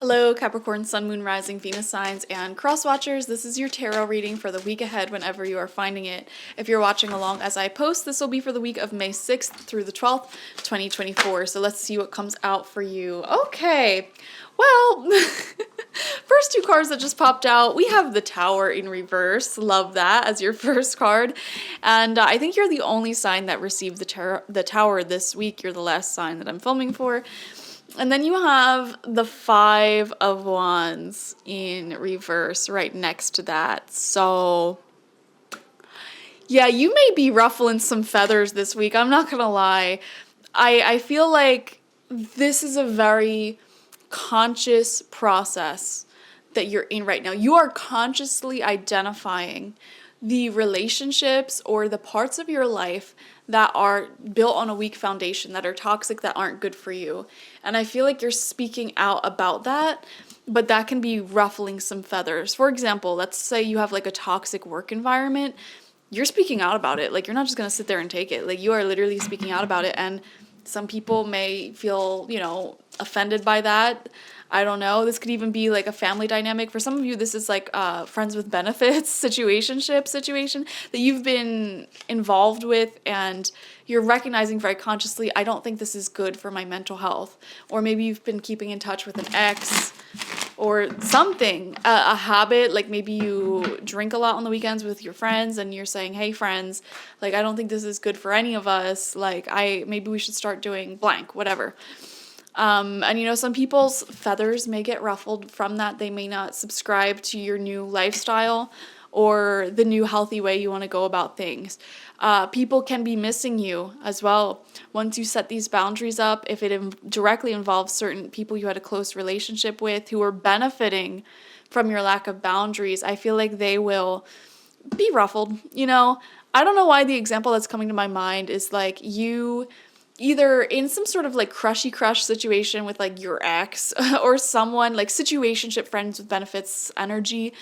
Hello, Capricorn, Sun, Moon, Rising, Venus signs, and cross watchers. This is your tarot reading for the week ahead whenever you are finding it. If you're watching along as I post, this will be for the week of May 6th through the 12th, 2024. So let's see what comes out for you. Okay, well, first two cards that just popped out, we have the Tower in reverse. Love that as your first card. And I think you're the only sign that received the Tower this week. You're the last sign that I'm filming for. And then you have the Five of Wands in reverse right next to that. So, yeah, you may be ruffling some feathers this week. I'm not going to lie. I feel like this is a very conscious process that you're in right now. You are consciously identifying the relationships or the parts of your life that are built on a weak foundation, that are toxic, that aren't good for you. And I feel like you're speaking out about that, but that can be ruffling some feathers. For example, let's say you have like a toxic work environment. You're speaking out about it. Like, you're not just going to sit there and take it. Like, you are literally speaking out about it. And some people may feel, offended by that. I don't know. This could even be like a family dynamic. For some of you, this is like friends with benefits situationship situation that you've been involved with, and you're recognizing very consciously, I don't think this is good for my mental health. Or maybe you've been keeping in touch with an ex or something, a habit, like maybe you drink a lot on the weekends with your friends and you're saying, hey friends, like, I don't think this is good for any of us. Like, maybe we should start doing blank, whatever. And some people's feathers may get ruffled from that. They may not subscribe to your new lifestyle or the new healthy way you want to go about things. People can be missing you as well. Once you set these boundaries up, if it directly involves certain people you had a close relationship with who are benefiting from your lack of boundaries, I feel like they will be ruffled. I don't know why the example that's coming to my mind is like you either in some sort of like crushy crush situation with like your ex or someone like situationship, friends with benefits energy,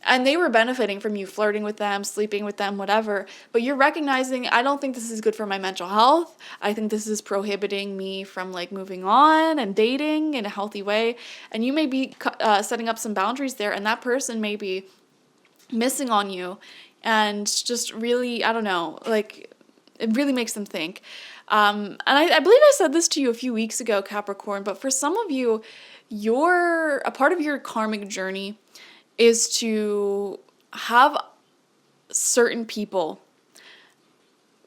and they were benefiting from you flirting with them, sleeping with them, whatever, but you're recognizing, I don't think this is good for my mental health. I think this is prohibiting me from like moving on and dating in a healthy way. And you may be setting up some boundaries there, and that person may be missing on you and just really, I don't know, like, it really makes them think. And I believe I said this to you a few weeks ago, Capricorn, but for some of you, a part of your karmic journey is to have certain people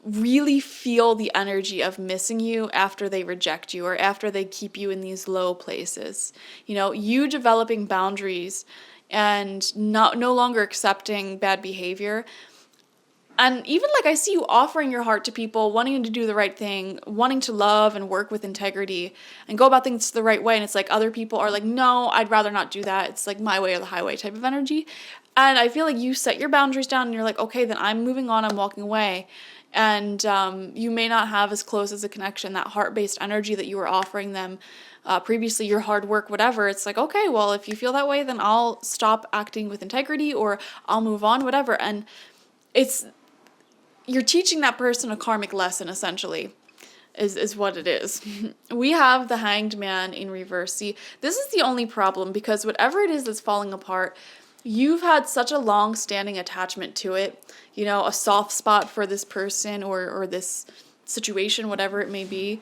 really feel the energy of missing you after they reject you or after they keep you in these low places. You developing boundaries and no longer accepting bad behavior. And even like I see you offering your heart to people, wanting to do the right thing, wanting to love and work with integrity and go about things the right way. And it's like other people are like, no, I'd rather not do that. It's like my way or the highway type of energy. And I feel like you set your boundaries down and you're like, okay, then I'm moving on, I'm walking away. And you may not have as close as a connection, that heart-based energy that you were offering them previously, your hard work, whatever. It's like, okay, well, if you feel that way, then I'll stop acting with integrity or I'll move on, whatever. And you're teaching that person a karmic lesson, essentially, is what it is. We have the Hanged Man in reverse. See, this is the only problem, because whatever it is that's falling apart, you've had such a long-standing attachment to it, a soft spot for this person or this situation, whatever it may be.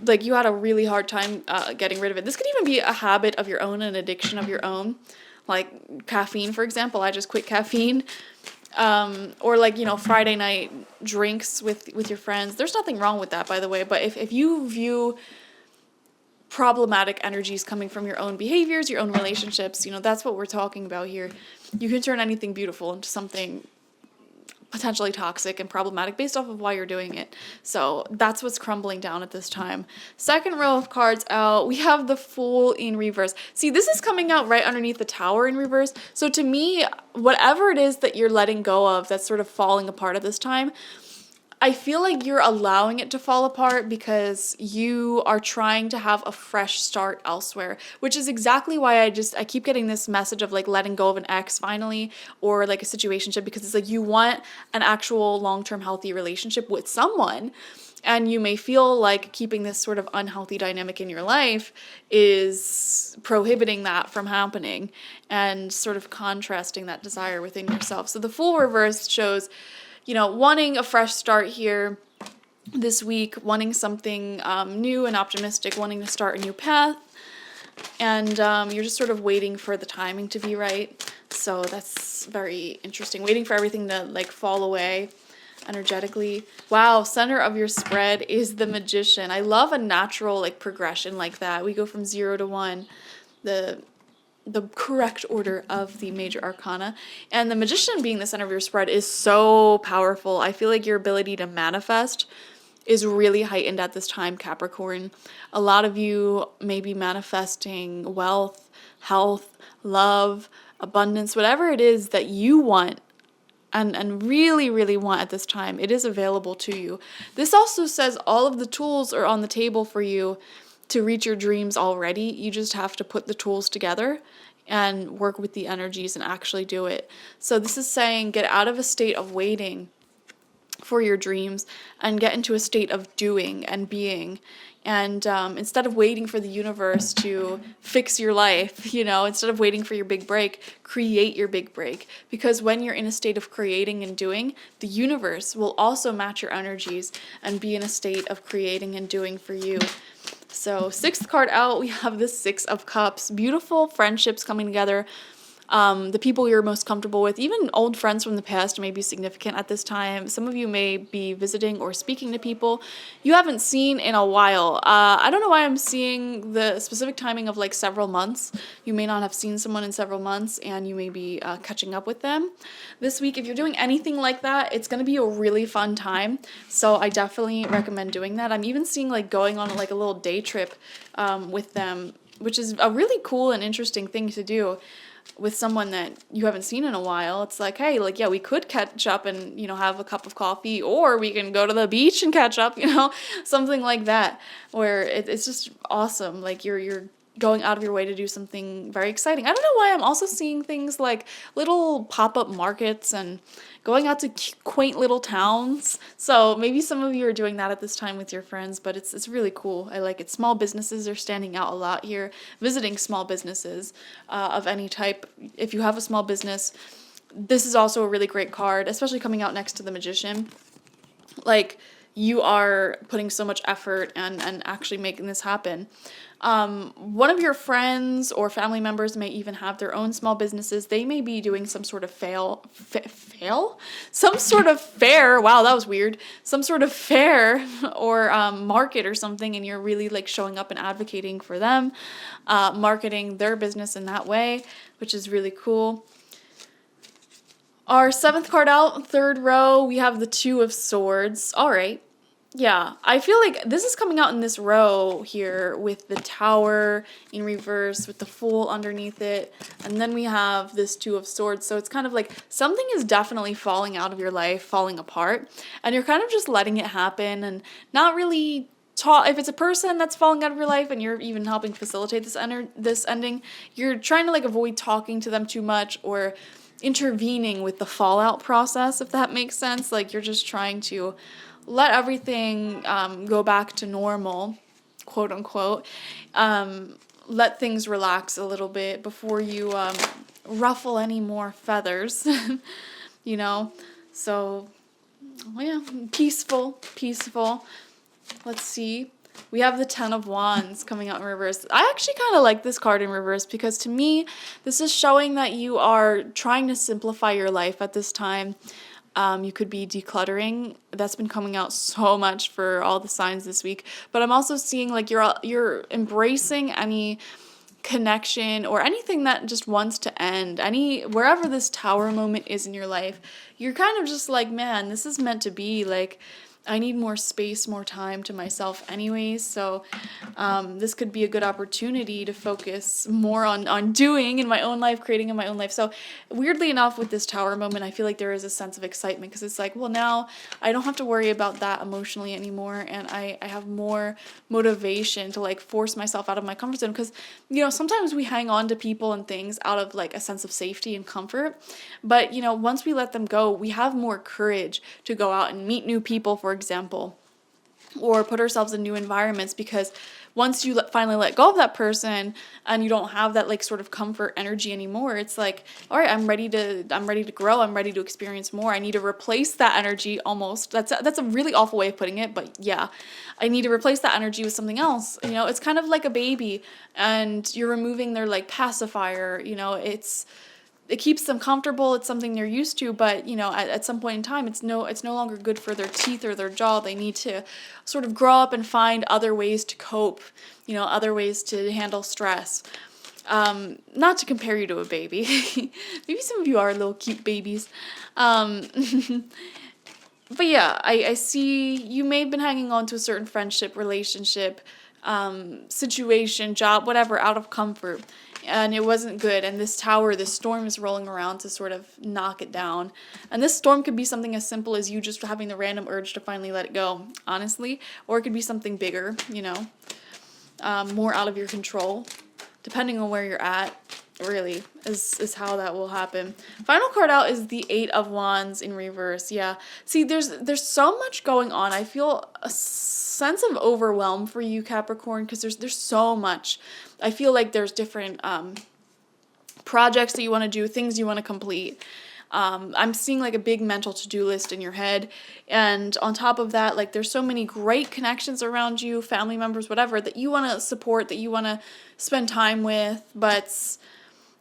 Like, you had a really hard time getting rid of it. This could even be a habit of your own, an addiction of your own, like caffeine, for example. I just quit caffeine. Or like, Friday night drinks with your friends. There's nothing wrong with that, by the way. But if you view problematic energies coming from your own behaviors, your own relationships, that's what we're talking about here. You can turn anything beautiful into something potentially toxic and problematic based off of why you're doing it. So that's what's crumbling down at this time. Second row of cards out, we have the Fool in reverse. See, this is coming out right underneath the Tower in reverse. So to me, whatever it is that you're letting go of that's sort of falling apart at this time, I feel like you're allowing it to fall apart because you are trying to have a fresh start elsewhere, which is exactly why I keep getting this message of like letting go of an ex finally, or like a situationship, because it's like you want an actual long-term healthy relationship with someone. And you may feel like keeping this sort of unhealthy dynamic in your life is prohibiting that from happening and sort of contrasting that desire within yourself. So the Fool reverse shows, wanting a fresh start here this week, wanting something new and optimistic, wanting to start a new path. And you're just sort of waiting for the timing to be right. So that's very interesting. Waiting for everything to fall away energetically. Wow, center of your spread is the Magician. I love a natural progression like that. We go from 0 to 1, the correct order of the major arcana. And the Magician being the center of your spread is so powerful. I feel like your ability to manifest is really heightened at this time, Capricorn. A lot of you may be manifesting wealth, health, love, abundance, whatever it is that you want and really, really want at this time. It is available to you. This also says all of the tools are on the table for you to reach your dreams already. You just have to put the tools together and work with the energies and actually do it. So this is saying get out of a state of waiting for your dreams and get into a state of doing and being. And instead of waiting for the universe to fix your life, instead of waiting for your big break, create your big break. Because when you're in a state of creating and doing, the universe will also match your energies and be in a state of creating and doing for you. So 6th card out, we have the 6 of Cups. Beautiful friendships coming together. The people you're most comfortable with, even old friends from the past, may be significant at this time. Some of you may be visiting or speaking to people you haven't seen in a while. I don't know why I'm seeing the specific timing of several months. You may not have seen someone in several months, and you may be catching up with them this week. If you're doing anything like that, it's going to be a really fun time. So I definitely recommend doing that. I'm even seeing going on a little day trip with them, which is a really cool and interesting thing to do with someone that you haven't seen in a while. It's hey, yeah, we could catch up and, have a cup of coffee, or we can go to the beach and catch up, something like that, where it's just awesome. You're going out of your way to do something very exciting. I don't know why I'm also seeing things like little pop-up markets and going out to quaint little towns. So maybe some of you are doing that at this time with your friends, but it's really cool. I like it. Small businesses are standing out a lot here. Visiting small businesses of any type. If you have a small business, this is also a really great card, especially coming out next to the Magician. You are putting so much effort and actually making this happen. One of your friends or family members may even have their own small businesses. They may be doing some sort of some sort of fair. Wow, that was weird. Some sort of fair or market or something, and you're really showing up and advocating for them, marketing their business in that way, which is really cool. Our 7th card out, 3rd row, we have the 2 of Swords. All right. Yeah, I feel like this is coming out in this row here with the Tower in reverse, with the Fool underneath it, and then we have this 2 of Swords. So it's kind of something is definitely falling out of your life, falling apart, and you're kind of just letting it happen and not really if it's a person that's falling out of your life and you're even helping facilitate this ending, you're trying to avoid talking to them too much or intervening with the fallout process, if that makes sense. You're just trying to let everything go back to normal, quote unquote. Let things relax a little bit before you ruffle any more feathers, So, yeah, peaceful. Let's see. We have the 10 of Wands coming out in reverse. I actually kind of like this card in reverse because to me, this is showing that you are trying to simplify your life at this time. You could be decluttering. That's been coming out so much for all the signs this week. But I'm also seeing you're embracing any connection or anything that just wants to end. Wherever this Tower moment is in your life, you're kind of just man, this is meant to be. I need more space, more time to myself anyways, so this could be a good opportunity to focus more on doing in my own life, creating in my own life. So weirdly enough, with this Tower moment, I feel like there is a sense of excitement because it's well, now I don't have to worry about that emotionally anymore, and I have more motivation to force myself out of my comfort zone because, sometimes we hang on to people and things out of a sense of safety and comfort, but, once we let them go, we have more courage to go out and meet new people, for example, or put ourselves in new environments, because once you finally let go of that person and you don't have that like sort of comfort energy anymore, it's like, all right, I'm ready to grow, I'm ready to experience more. I need to replace that energy almost. That's a really awful way of putting it, but yeah, I need to replace that energy with something else. You know, it's kind of like a baby and you're removing their like pacifier, you know, it keeps them comfortable. It's something they're used to, but you know, at some point in time, it's no longer good for their teeth or their jaw. They need to sort of grow up and find other ways to cope, you know, other ways to handle stress. Not to compare you to a baby. Maybe some of you are little cute babies. But yeah, I see you may have been hanging on to a certain friendship, relationship, situation, job, whatever, out of comfort. And it wasn't good. And this storm is rolling around to sort of knock it down. And this storm could be something as simple as you just having the random urge to finally let it go, honestly. Or it could be something bigger, you know, more out of your control, depending on where you're at, really, is how that will happen. Final card out is the 8 of Wands in reverse. Yeah. See, there's so much going on. I feel a sense of overwhelm for you, Capricorn, because there's so much. I feel like there's different projects that you want to do, things you want to complete. I'm seeing like a big mental to-do list in your head. And on top of that, like there's so many great connections around you, family members, whatever, that you want to support, that you want to spend time with. But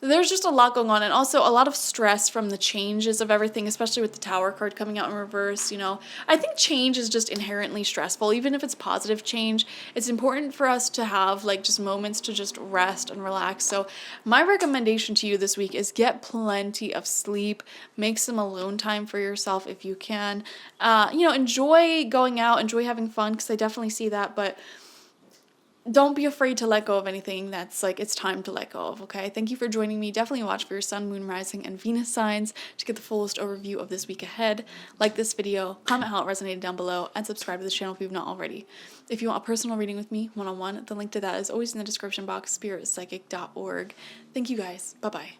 there's just a lot going on, and also a lot of stress from the changes of everything, especially with the Tower card coming out in reverse. You know, I think change is just inherently stressful, even if it's positive change. It's important for us to have like just moments to just rest and relax. So my recommendation to you this week is get plenty of sleep, make some alone time for yourself if you can. You know, enjoy going out, enjoy having fun, because I definitely see that, but don't be afraid to let go of anything that's like it's time to let go of, okay? Thank you for joining me. Definitely watch for your sun, moon, rising, and Venus signs to get the fullest overview of this week ahead. Like this video, comment how it resonated down below, and subscribe to the channel if you've not already. If you want a personal reading with me, one-on-one, the link to that is always in the description box, spiritpsychic.org. Thank you guys. Bye-bye.